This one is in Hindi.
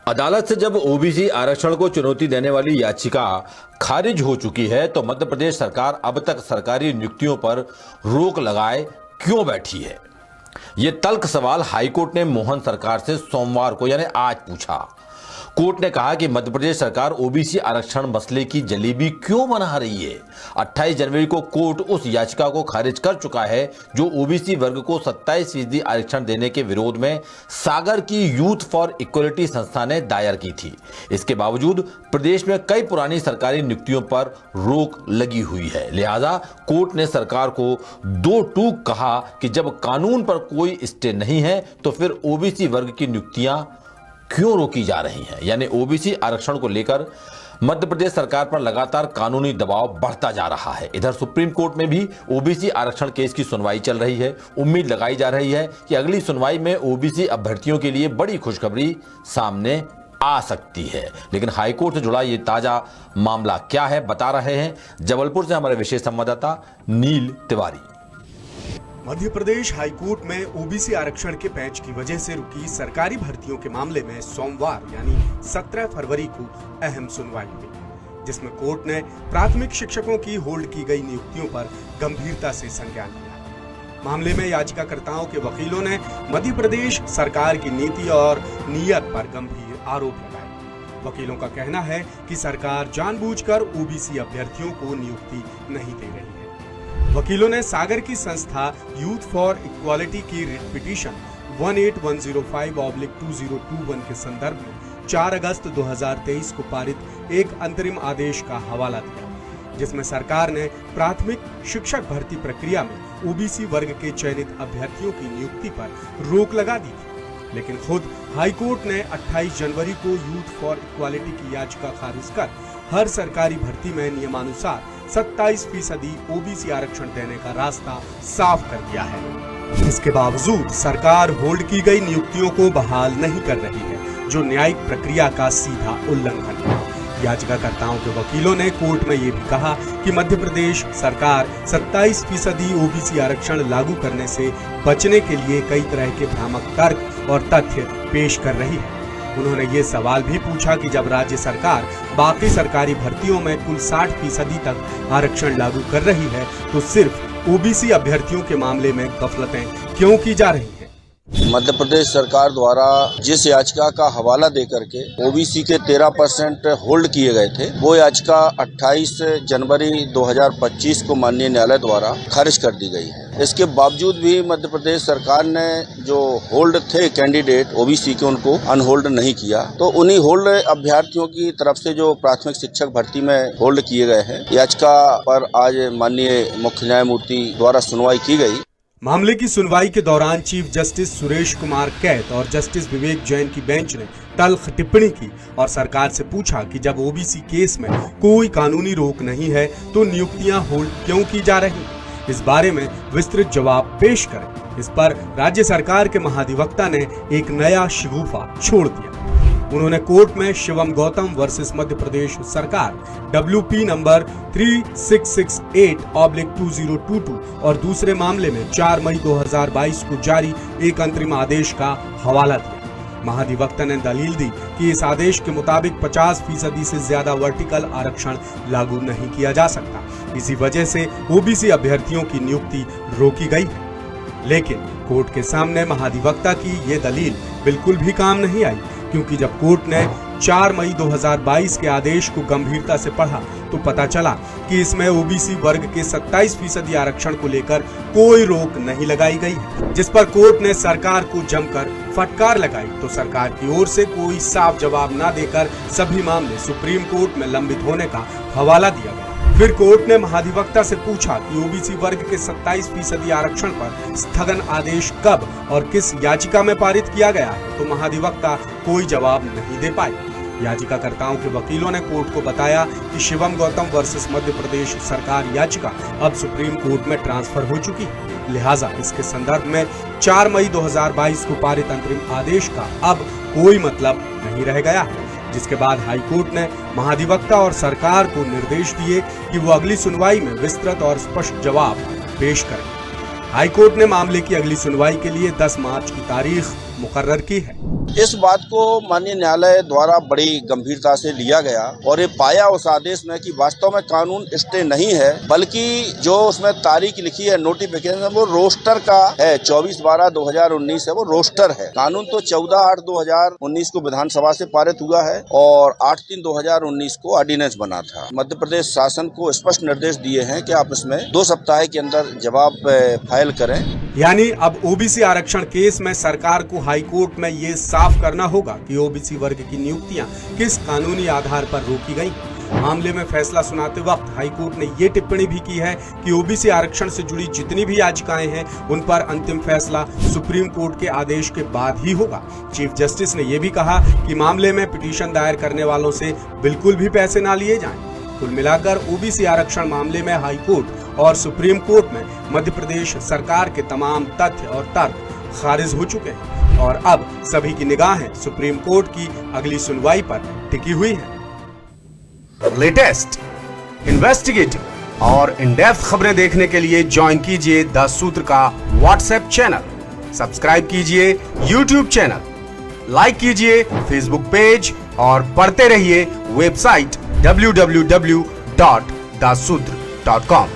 अदालत से जब ओबीसी आरक्षण को चुनौती देने वाली याचिका खारिज हो चुकी है तो मध्य प्रदेश सरकार अब तक सरकारी नियुक्तियों पर रोक लगाए क्यों बैठी है? ये तल्ख सवाल हाईकोर्ट ने मोहन सरकार से सोमवार को यानी आज पूछा। कोर्ट ने कहा कि मध्य प्रदेश सरकार ओबीसी आरक्षण मसले की जलेबी क्यों बना रही है। 28 जनवरी को कोर्ट उस याचिका को खारिज कर चुका है जो ओबीसी वर्ग को 27% आरक्षण देने के विरोध में सागर की यूथ फॉर इक्वलिटी संस्था ने दायर की थी। इसके बावजूद प्रदेश में कई पुरानी सरकारी नियुक्तियों पर रोक लगी हुई है। लिहाजा कोर्ट ने सरकार को दो टूक कहा कि जब कानून पर कोई स्टे नहीं है तो फिर ओबीसी वर्ग की नियुक्तियां क्यों रोकी जा रही हैं। यानी ओबीसी आरक्षण को लेकर मध्य प्रदेश सरकार पर लगातार कानूनी दबाव बढ़ता जा रहा है। इधर सुप्रीम कोर्ट में भी ओबीसी आरक्षण केस की सुनवाई चल रही है। उम्मीद लगाई जा रही है कि अगली सुनवाई में ओबीसी अभ्यर्थियों के लिए बड़ी खुशखबरी सामने आ सकती है। लेकिन हाईकोर्ट से जुड़ा ये ताजा मामला क्या है, बता रहे हैं जबलपुर से हमारे विशेष संवाददाता नील तिवारी। मध्य प्रदेश हाईकोर्ट में ओबीसी आरक्षण के पैंच की वजह से रुकी सरकारी भर्तियों के मामले में सोमवार यानी 17 फरवरी को अहम सुनवाई हुई, जिसमें कोर्ट ने प्राथमिक शिक्षकों की होल्ड की गई नियुक्तियों पर गंभीरता से संज्ञान लिया। मामले में याचिकाकर्ताओं के वकीलों ने मध्य प्रदेश सरकार की नीति और नीयत पर गंभीर आरोप लगाए। वकीलों का कहना है कि सरकार जानबूझकर ओबीसी अभ्यर्थियों को नियुक्ति नहीं दे रही है। वकीलों ने सागर की संस्था यूथ फॉर इक्वालिटी की रिट पिटीशन 18105/2021 के संदर्भ में 4 अगस्त 2023 को पारित एक अंतरिम आदेश का हवाला दिया, जिसमें सरकार ने प्राथमिक शिक्षक भर्ती प्रक्रिया में ओबीसी वर्ग के चयनित अभ्यर्थियों की नियुक्ति पर रोक लगा दी थी। लेकिन खुद हाईकोर्ट ने 28 जनवरी को यूथ फॉर इक्वालिटी की याचिका खारिज कर हर सरकारी भर्ती में नियमानुसार 27% ओबीसी आरक्षण देने का रास्ता साफ कर दिया है। इसके बावजूद सरकार होल्ड की गई नियुक्तियों को बहाल नहीं कर रही है, जो न्यायिक प्रक्रिया का सीधा उल्लंघन है। याचिकाकर्ताओं के वकीलों ने कोर्ट में ये भी कहा कि मध्य प्रदेश सरकार 27% ओबीसी आरक्षण लागू करने से बचने के लिए कई तरह के भ्रामक तर्क और तथ्य पेश कर रही है। उन्होंने ये सवाल भी पूछा कि जब राज्य सरकार बाकी सरकारी भर्तियों में कुल 60% तक आरक्षण लागू कर रही है तो सिर्फ ओबीसी अभ्यर्थियों के मामले में गफलतें क्यों की जा रही हैं? मध्य प्रदेश सरकार द्वारा जिस याचिका का हवाला देकर के ओबीसी के 13% होल्ड किए गए थे, वो याचिका 28 जनवरी 2025 को माननीय न्यायालय द्वारा खारिज कर दी गई है। इसके बावजूद भी मध्य प्रदेश सरकार ने जो होल्ड थे कैंडिडेट ओबीसी के, उनको अनहोल्ड नहीं किया। तो उन्हीं होल्ड अभ्यर्थियों की तरफ से जो प्राथमिक शिक्षक भर्ती में होल्ड किए गए हैं, याचिका पर आज माननीय मुख्य न्यायमूर्ति द्वारा सुनवाई की गई। मामले की सुनवाई के दौरान चीफ जस्टिस सुरेश कुमार कैत और जस्टिस विवेक जैन की बेंच ने तल्ख टिप्पणी की और सरकार से पूछा कि जब ओबीसी केस में कोई कानूनी रोक नहीं है तो नियुक्तियां होल्ड क्यों की जा रही हैं? इस बारे में विस्तृत जवाब पेश करें। इस पर राज्य सरकार के महाधिवक्ता ने एक नया शिगूफा छोड़ दिया। उन्होंने कोर्ट में शिवम गौतम वर्सेस मध्य प्रदेश सरकार WP नंबर 3668/2022 और दूसरे मामले में 4 मई 2022 को जारी एक अंतरिम आदेश का हवाला दिया। महाधिवक्ता ने दलील दी कि इस आदेश के मुताबिक 50% से ज्यादा वर्टिकल आरक्षण लागू नहीं किया जा सकता। इसी वजह से ओबीसी अभ्यर्थियों की नियुक्ति रोकी गई है। लेकिन कोर्ट के सामने महाधिवक्ता की ये दलील बिल्कुल भी काम नहीं आई, क्योंकि जब कोर्ट ने 4 मई 2022 के आदेश को गंभीरता से पढ़ा तो पता चला कि इसमें ओबीसी वर्ग के 27% आरक्षण को लेकर कोई रोक नहीं लगाई गई है, जिस पर कोर्ट ने सरकार को जमकर फटकार लगाई। तो सरकार की ओर से कोई साफ जवाब न देकर सभी मामले सुप्रीम कोर्ट में लंबित होने का हवाला दिया गया। फिर कोर्ट ने महाधिवक्ता से पूछा कि ओबीसी वर्ग के 27% आरक्षण पर स्थगन आदेश कब और किस याचिका में पारित किया गया है, तो महाधिवक्ता कोई जवाब नहीं दे पाए। याचिकाकर्ताओं के वकीलों ने कोर्ट को बताया कि शिवम गौतम वर्सेस मध्य प्रदेश सरकार याचिका अब सुप्रीम कोर्ट में ट्रांसफर हो चुकी है। लिहाजा इसके संदर्भ में 4 मई 2022 को पारित अंतरिम आदेश का अब कोई मतलब नहीं रह गया है, जिसके बाद हाईकोर्ट ने महाधिवक्ता और सरकार को निर्देश दिए कि वो अगली सुनवाई में विस्तृत और स्पष्ट जवाब पेश करें। हाईकोर्ट ने मामले की अगली सुनवाई के लिए 10 मार्च की तारीख मुकर्रर की है। इस बात को माननीय न्यायालय द्वारा बड़ी गंभीरता से लिया गया और ये पाया उस आदेश में कि वास्तव में कानून स्टे नहीं है, बल्कि जो उसमें तारीख लिखी है नोटिफिकेशन वो रोस्टर का है, 24/12/2019 है, वो रोस्टर है। कानून तो 14/8/2019 को विधानसभा से पारित हुआ है और 8/3/2019 को ऑर्डिनेंस बना था। मध्य प्रदेश शासन को स्पष्ट निर्देश दिए हैं कि आप इसमें 2 सप्ताह के अंदर जवाब फाइल करें। यानी अब ओबीसी आरक्षण केस में सरकार को हाईकोर्ट में ये साफ करना होगा कि ओबीसी वर्ग की नियुक्तियां किस कानूनी आधार पर रोकी गई। मामले में फैसला सुनाते वक्त हाईकोर्ट ने ये टिप्पणी भी की है कि ओबीसी आरक्षण से जुड़ी जितनी भी याचिकाएं हैं उन पर अंतिम फैसला सुप्रीम कोर्ट के आदेश के बाद ही होगा। चीफ जस्टिस ने यह भी कहा कि मामले में पिटीशन दायर करने वालों से बिल्कुल भी पैसे ना लिए जाएं। कुल मिलाकर ओबीसी आरक्षण मामले में हाईकोर्ट और सुप्रीम कोर्ट में मध्य प्रदेश सरकार के तमाम तथ्य और तर्क खारिज हो चुके हैं और अब सभी की निगाहें सुप्रीम कोर्ट की अगली सुनवाई पर टिकी हुई है। लेटेस्ट, इन्वेस्टिगेटिव और इन डेप्थ खबरें देखने के लिए ज्वाइन कीजिए द सूत्र का व्हाट्सएप चैनल, सब्सक्राइब कीजिए यूट्यूब चैनल, लाइक कीजिए फेसबुक पेज और पढ़ते रहिए वेबसाइट www.dasudr.com।